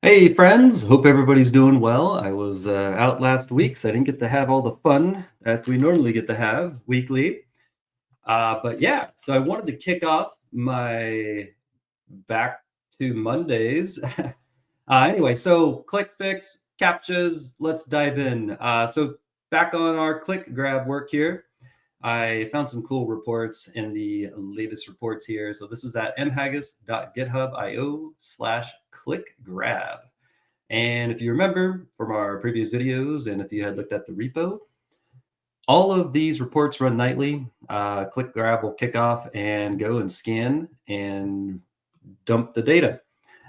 Hey friends, hope everybody's doing well. I was out last week, so I didn't get to have all the fun that we normally get to have weekly. But yeah, so I wanted to kick off my back to Mondays. Anyway, so click fix, captchas, let's dive in. So back on our click grab work here. I found some cool reports in the latest reports here. So this is at mhaggis.github.io/clickgrab. And if you remember from our previous videos, and if you had looked at the repo, all of these reports run nightly. Click grab will kick off and go and scan and dump the data.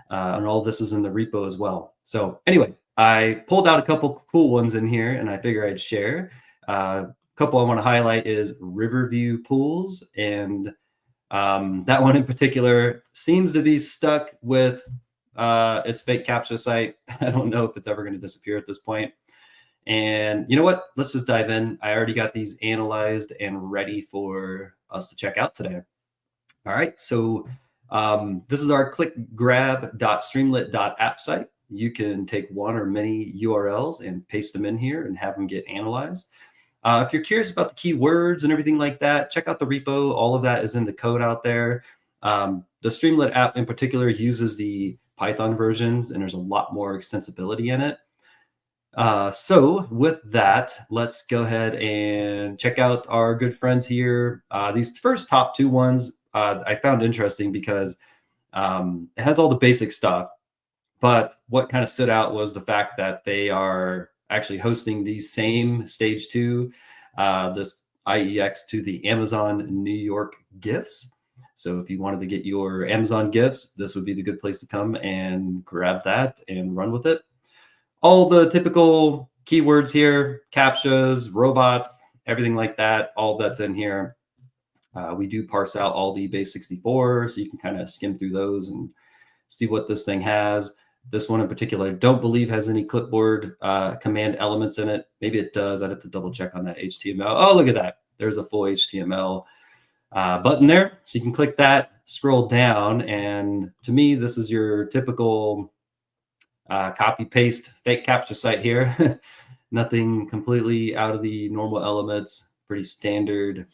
And all this is in the repo as well. So anyway, I pulled out a couple cool ones in here and I figure I'd share. A couple I want to highlight is Riverview pools. And that one in particular seems to be stuck with its fake captcha site. I don't know if it's ever going to disappear at this point. And you know what? Let's just dive in. I already got these analyzed and ready for us to check out today. All right. So this is our clickgrab.streamlit.app site. You can take one or many URLs and paste them in here and have them get analyzed. If you're curious about the keywords and everything like that, check out the repo. All of that is in the code out there. The Streamlit app in particular uses the Python versions, and there's a lot more extensibility in it. So with that, let's go ahead and check out our good friends here. These first top two ones I found interesting because it has all the basic stuff. But what kind of stood out was the fact that they are actually hosting the same stage 2, this IEX to the Amazon New York gifts. So if you wanted to get your Amazon gifts, this would be the good place to come and grab that and run with it. All the typical keywords here, captchas, robots, everything like that, all that's in here. We do parse out all the base 64, so you can kind of skim through those and see what this thing has. This one in particular, I don't believe has any clipboard command elements in it. Maybe it does. I'd have to double check on that HTML. Oh, look at that. There's a full HTML button there. So you can click that, scroll down, and to me, this is your typical copy paste fake captcha site here. Nothing completely out of the normal elements, pretty standard.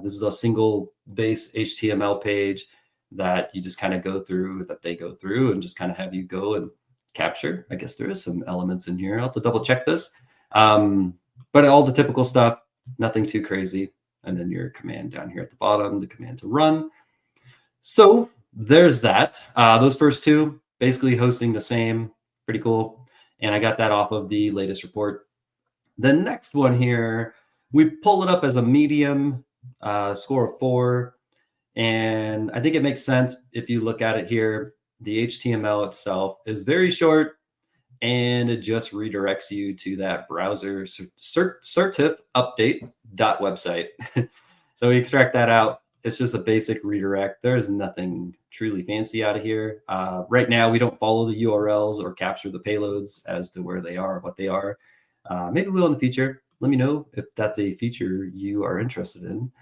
This is a single base HTML page that you just kind of go through, that they go through, and just kind of have you go and capture. I guess there is some elements in here. I'll have to double check this. But all the typical stuff, nothing too crazy. And then your command down here at the bottom, the command to run. So there's that. Those first two, basically hosting the same, pretty cool. And I got that off of the latest report. The next one here, we pull it up as a medium, score of 4. And I think it makes sense if you look at it here. The HTML itself is very short, and it just redirects you to that browser certif update.website. So we extract that out. It's just a basic redirect. There's nothing truly fancy out of here. Right now, we don't follow the URLs or capture the payloads as to where they are, what they are. Maybe we'll in the future. Let me know if that's a feature you are interested in.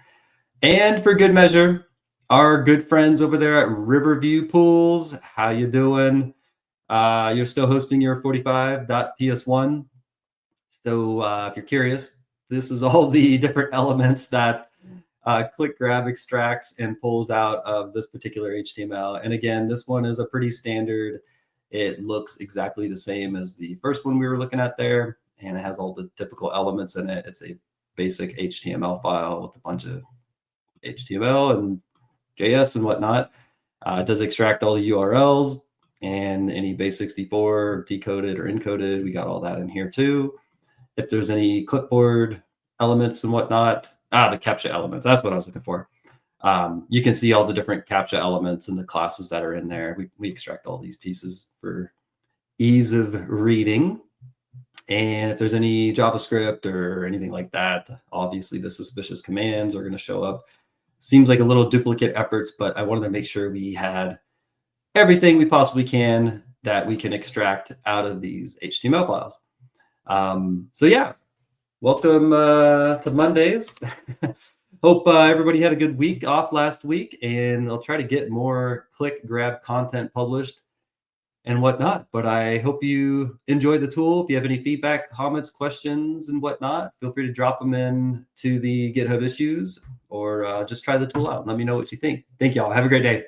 And for good measure, our good friends over there at Riverview Pools, how you doing? You're still hosting your 45.ps1. So if you're curious, this is all the different elements that ClickGrab extracts and pulls out of this particular HTML. And again, this one is a pretty standard. It looks exactly the same as the first one we were looking at there, and it has all the typical elements in it. It's a basic HTML file with a bunch of HTML and JS and whatnot. It does extract all the URLs and any base 64 decoded or encoded. We got all that in here too. If there's any clipboard elements and whatnot, the captcha elements, that's what I was looking for. You can see all the different captcha elements and the classes that are in there. We extract all these pieces for ease of reading. And if there's any JavaScript or anything like that, obviously the suspicious commands are going to show up. Seems like a little duplicate efforts, but I wanted to make sure we had everything we possibly can that we can extract out of these HTML files. So yeah, welcome to Mondays. Hope everybody had a good week off last week, and I'll try to get more click grab content published and whatnot. But I hope you enjoy the tool. If you have any feedback, comments, questions, and whatnot, feel free to drop them in to the GitHub issues, or just try the tool out and let me know what you think. Thank y'all. Have a great day.